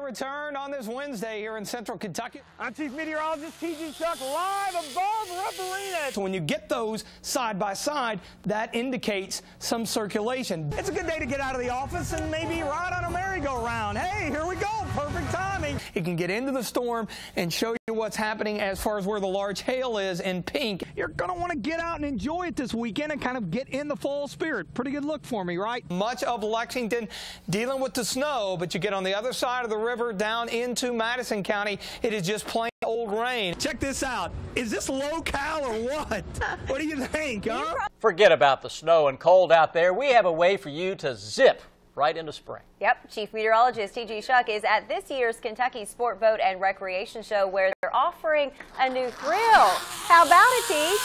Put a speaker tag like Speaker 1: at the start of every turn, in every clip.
Speaker 1: returned on this Wednesday here in Central Kentucky.
Speaker 2: I'm Chief Meteorologist T.G. Shuck, live above Rupp Arena.
Speaker 1: So when you get those side by side, that indicates some circulation.
Speaker 2: It's a good day to get out of the office and maybe ride on a merry-go-round. Hey, here we go. Perfect timing.
Speaker 1: It can get into the storm and show you what's happening as far as where the large hail is in pink.
Speaker 2: You're going to want to get out and enjoy it this weekend and kind of get in the fall spirit. Pretty good look for me, right?
Speaker 1: Much of Lexington dealing with the snow, but you get on the other side of the river down into Madison County, it is just plain old rain.
Speaker 2: Check this out. Is this low-cal or what? What do you think, huh?
Speaker 3: Forget about the snow and cold out there. We have a way for you to zip right into spring.
Speaker 4: Yep, Chief Meteorologist T.G. Shuck is at this year's Kentucky Sport Boat and Recreation Show where they're offering a new thrill. How about it, T?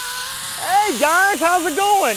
Speaker 2: Hey guys, how's it going?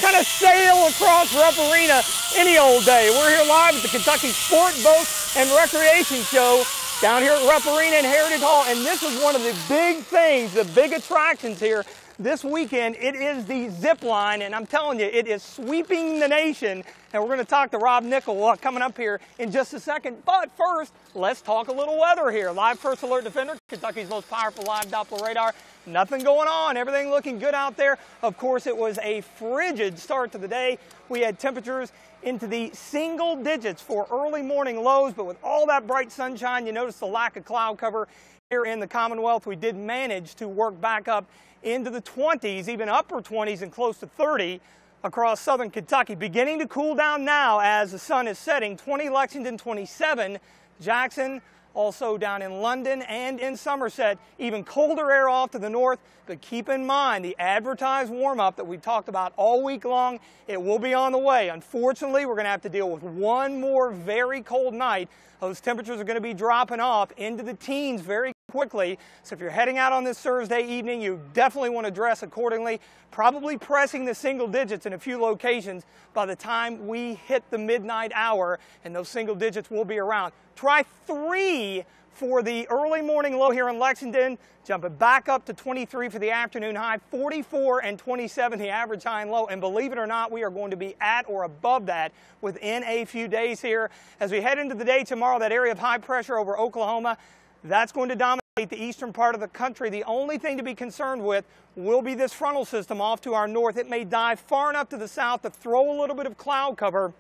Speaker 2: Kind of sail across Rupp Arena any old day. We're here live at the Kentucky Sport Boat and Recreation Show down here at Rupp Arena in Heritage Hall, and this is one of the big things, the big attractions here this weekend. It is the zip line, and I'm telling you, it is sweeping the nation. And we're going to talk to Rob Nickel coming up here in just a second. But first, let's talk a little weather here. Live First Alert Defender, Kentucky's most powerful live Doppler radar. Nothing going on. Everything looking good out there. Of course, it was a frigid start to the day. We had temperatures into the single digits for early morning lows, but with all that bright sunshine, you notice the lack of cloud cover here in the Commonwealth. We did manage to work back up into the 20s, even upper 20s and close to 30 across southern Kentucky. Beginning to cool down now as the sun is setting. 20 Lexington, 27 Jackson, also down in London and in Somerset. Even colder air off to the north, but keep in mind the advertised warm-up that we've talked about all week long, it will be on the way. Unfortunately, we're going to have to deal with one more very cold night. Those temperatures are going to be dropping off into the teens very quickly. So if you're heading out on this Thursday evening, you definitely want to dress accordingly, probably pressing the single digits in a few locations by the time we hit the midnight hour, and those single digits will be around. Try 3 for the early morning low here in Lexington, jumping back up to 23 for the afternoon high, 44 and 27 the average high and low, and believe it or not, we are going to be at or above that within a few days here. As we head into the day tomorrow, that area of high pressure over Oklahoma, that's going to dominate the eastern part of the country. The only thing to be concerned with will be this frontal system off to our north. It may dive far enough to the south to throw a little bit of cloud cover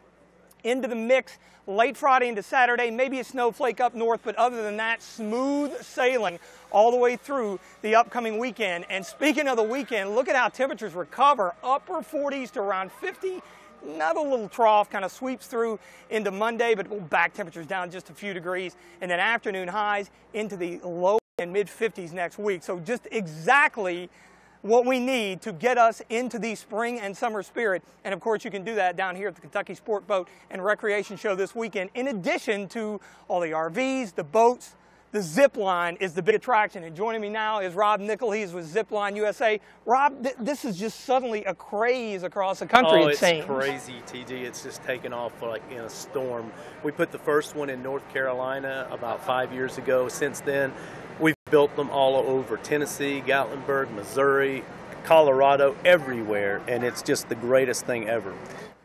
Speaker 2: into the mix late Friday into Saturday, maybe a snowflake up north, but other than that, smooth sailing all the way through the upcoming weekend. And speaking of the weekend, look at how temperatures recover, upper 40s to around 50. Another little trough kind of sweeps through into Monday, but we'll back temperatures down just a few degrees, and then afternoon highs into the low and mid 50s next week. So just exactly what we need to get us into the spring and summer spirit. And of course, you can do that down here at the Kentucky Sport Boat and Recreation Show this weekend. In addition to all the RVs, the boats, the zip line is the big attraction. And joining me now is Rob Nickel. He's with Zipline USA. Rob, this is just suddenly a craze across the country, it seems.
Speaker 5: Oh, it's crazy, TG. It's just taken off like in a storm. We put the first one in North Carolina about 5 years ago. Since then, we've built them all over Tennessee, Gatlinburg, Missouri, Colorado, everywhere, and it's just the greatest thing ever.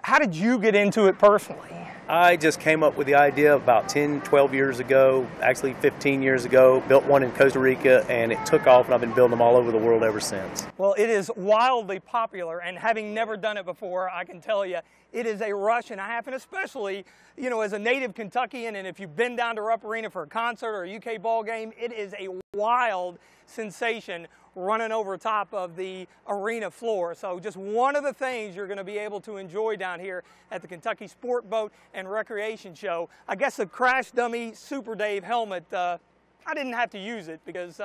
Speaker 1: How did you get into it personally?
Speaker 5: I just came up with the idea about 10, 12 years ago, actually 15 years ago, built one in Costa Rica, and it took off, and I've been building them all over the world ever since.
Speaker 1: Well, it is wildly popular, and having never done it before, I can tell you, it is a rush and a half, and especially, you know, as a native Kentuckian, and if you've been down to Rupp Arena for a concert or a UK ball game, it is a wild sensation running over top of the arena floor. So just one of the things you're going to be able to enjoy down here at the Kentucky Sport Boat and Recreation Show. I guess the Crash Dummy Super Dave helmet, I didn't have to use it because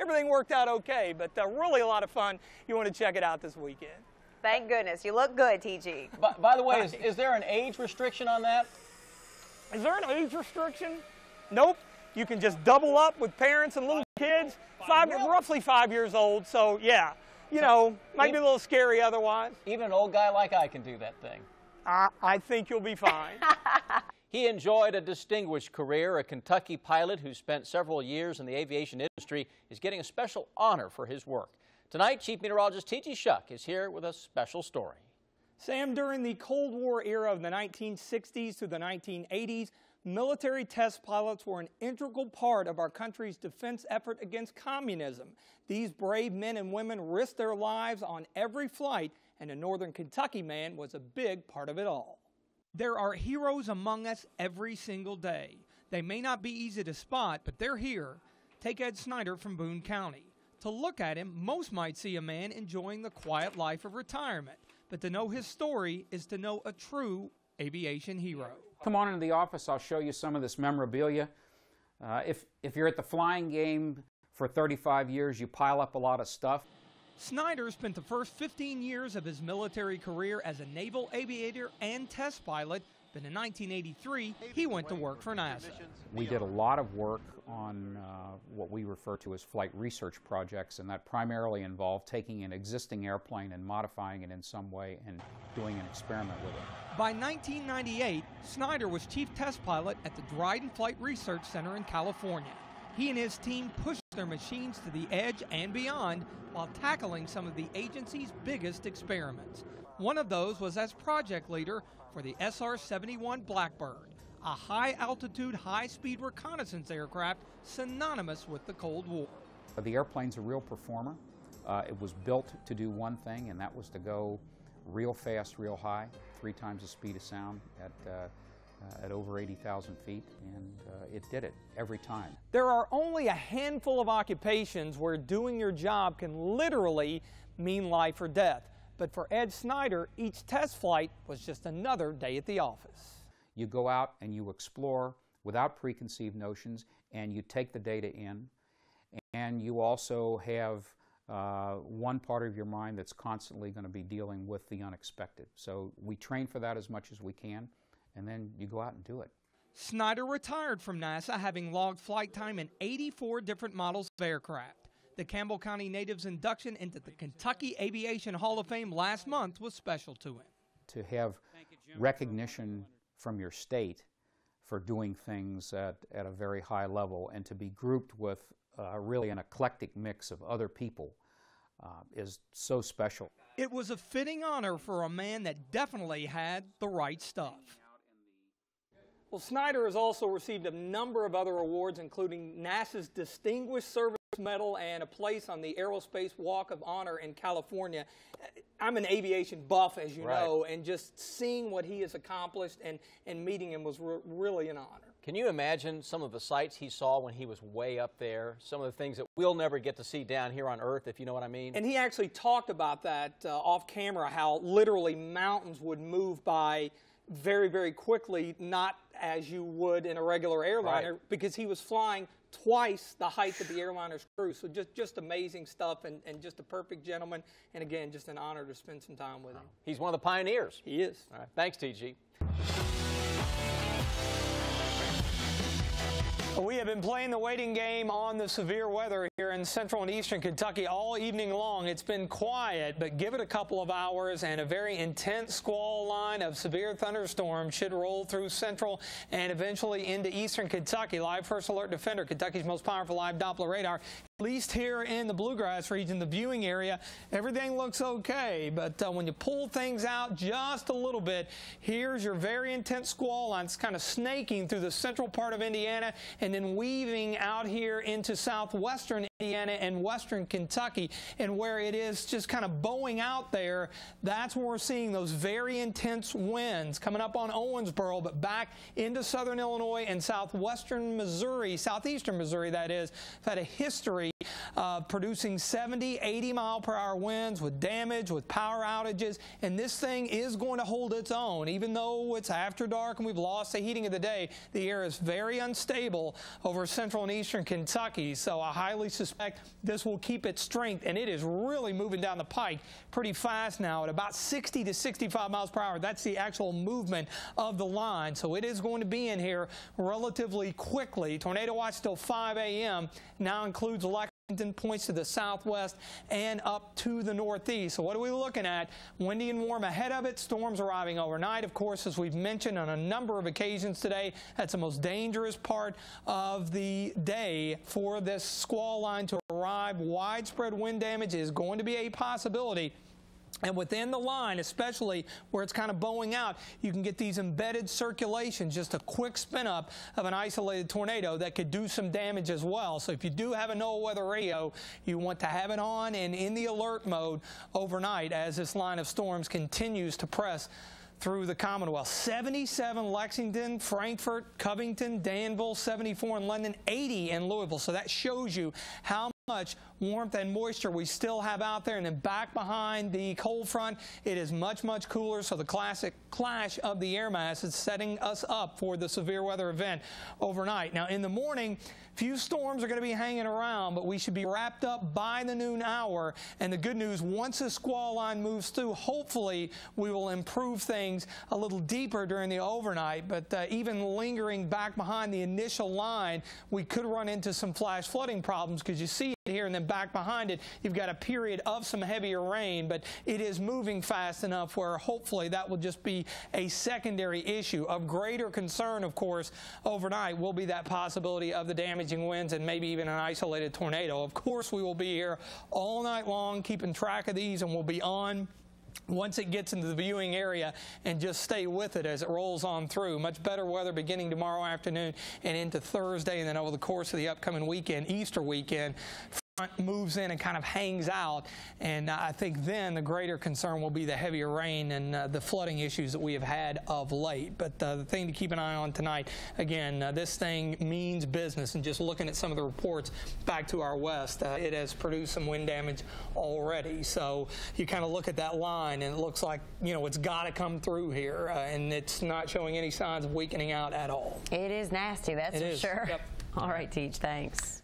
Speaker 1: everything worked out okay, but really a lot of fun. You want to check it out this weekend.
Speaker 4: Thank goodness. You look good, TG.
Speaker 3: By the way, is there an age restriction on that?
Speaker 1: Is there an age restriction? Nope. You can just double up with parents and little kids, roughly 5 years old. So, yeah, you know, might be a little scary otherwise.
Speaker 3: Even an old guy like I can do that thing.
Speaker 1: I think you'll be fine.
Speaker 3: He enjoyed a distinguished career. A Kentucky pilot who spent several years in the aviation industry is getting a special honor for his work. Tonight, Chief Meteorologist T.G. Shuck is here with a special story.
Speaker 1: Sam, during the Cold War era of the 1960s to the 1980s, Military test pilots were an integral part of our country's defense effort against communism. These brave men and women risked their lives on every flight, and a Northern Kentucky man was a big part of it all. There are heroes among us every single day. They may not be easy to spot, but they're here. Take Ed Snyder from Boone County. To look at him, most might see a man enjoying the quiet life of retirement. But to know his story is to know a true aviation hero.
Speaker 6: Come on into the office, I'll show you some of this memorabilia. If you're at the flying game for 35 years, you pile up a lot of stuff.
Speaker 1: Snyder spent the first 15 years of his military career as a naval aviator and test pilot, but in 1983, he went to work for NASA.
Speaker 6: We did a lot of work on what we refer to as flight research projects, and that primarily involved taking an existing airplane and modifying it in some way and doing an experiment with it.
Speaker 1: By 1998, Snyder was chief test pilot at the Dryden Flight Research Center in California. He and his team pushed their machines to the edge and beyond while tackling some of the agency's biggest experiments. One of those was as project leader for the SR-71 Blackbird, a high-altitude, high-speed reconnaissance aircraft synonymous with the Cold War.
Speaker 6: The airplane's a real performer. It was built to do one thing, and that was to go real fast, real high, 3 times the speed of sound at over 80,000 feet, and it did it every time.
Speaker 1: There are only a handful of occupations where doing your job can literally mean life or death. But for Ed Snyder, each test flight was just another day at the office.
Speaker 6: You go out and you explore without preconceived notions, and you take the data in, and you also have one part of your mind that's constantly going to be dealing with the unexpected. So we train for that as much as we can, and then you go out and do it.
Speaker 1: Snyder retired from NASA, having logged flight time in 84 different models of aircraft. The Campbell County native's induction into the Kentucky Aviation Hall of Fame last month was special to him.
Speaker 6: To have recognition from your state for doing things at a very high level, and to be grouped with really an eclectic mix of other people is so special.
Speaker 1: It was a fitting honor for a man that definitely had the right stuff. Well, Snyder has also received a number of other awards, including NASA's Distinguished Service Medal and a place on the Aerospace Walk of Honor in California. I'm an aviation buff, as you know, and just seeing what he has accomplished and meeting him was really an honor.
Speaker 3: Can you imagine some of the sights he saw when he was way up there, some of the things that we'll never get to see down here on Earth, if you know what I mean?
Speaker 1: And he actually talked about that off camera, how literally mountains would move by very, very quickly, not as you would in a regular airliner, because he was flying twice the height of the airliner's crew. So just amazing stuff, and just a perfect gentleman. And again, just an honor to spend some time with him.
Speaker 3: He's one of the pioneers.
Speaker 1: He is.
Speaker 3: All right. Thanks, TG.
Speaker 1: We have been playing the waiting game on the severe weather here in central and eastern Kentucky all evening long. It's been quiet, but give it a couple of hours and a very intense squall line of severe thunderstorms should roll through central and eventually into eastern Kentucky. Live First Alert Defender, Kentucky's most powerful live Doppler radar. At least here in the bluegrass region, the viewing area, everything looks okay. But when you pull things out just a little bit, here's your very intense squall line. It's kind of snaking through the central part of Indiana and then weaving out here into southwestern Indiana and western Kentucky. And where it is just kind of bowing out there, that's where we're seeing those very intense winds coming up on Owensboro, but back into southern Illinois and southwestern Missouri, southeastern Missouri, that is. We've had a history producing 70, 80-mile-per-hour winds with damage, with power outages, and this thing is going to hold its own. Even though it's after dark and we've lost the heating of the day, the air is very unstable over central and eastern Kentucky, so I highly suspect this will keep its strength, and it is really moving down the pike pretty fast now at about 60 to 65 miles per hour. That's the actual movement of the line, so it is going to be in here relatively quickly. Tornado watch till 5 a.m. now includes Lexington, points to the southwest and up to the northeast. So what are we looking at? Windy and warm ahead of it. Storms arriving overnight. Of course, as we've mentioned on a number of occasions today, that's the most dangerous part of the day for this squall line to arrive. Widespread wind damage is going to be a possibility And within the line, especially where it's kind of bowing out, you can get these embedded circulations, just a quick spin up of an isolated tornado that could do some damage as well. So if you do have a NOAA weather radio, you want to have it on and in the alert mode overnight as this line of storms continues to press through the Commonwealth. 77 Lexington, Frankfort, Covington, Danville, 74 in London, 80 in Louisville. So that shows you how much warmth and moisture we still have out there. And then back behind the cold front, it is much, much cooler. So the classic clash of the air mass is setting us up for the severe weather event overnight. Now in the morning, few storms are going to be hanging around, but we should be wrapped up by the noon hour. And the good news, once the squall line moves through, hopefully we will improve things a little deeper during the overnight. But even lingering back behind the initial line, we could run into some flash flooding problems because you see it here, and then back behind it, you've got a period of some heavier rain, but it is moving fast enough where hopefully that will just be a secondary issue. Of greater concern, of course, overnight will be that possibility of the damaging winds and maybe even an isolated tornado. Of course, we will be here all night long keeping track of these, and we'll be on once it gets into the viewing area, and just stay with it as it rolls on through. Much better weather beginning tomorrow afternoon and into Thursday, and then over the course of the upcoming weekend, Easter weekend, front moves in and kind of hangs out. And I think then the greater concern will be the heavier rain and the flooding issues that we have had of late. But the thing to keep an eye on tonight, again, this thing means business. And just looking at some of the reports back to our west, it has produced some wind damage already. So you kind of look at that line and it looks like, you know, it's got to come through here, and it's not showing any signs of weakening out at all.
Speaker 4: It is nasty, that's for sure.
Speaker 1: Yep.
Speaker 4: All right, Teach, thanks.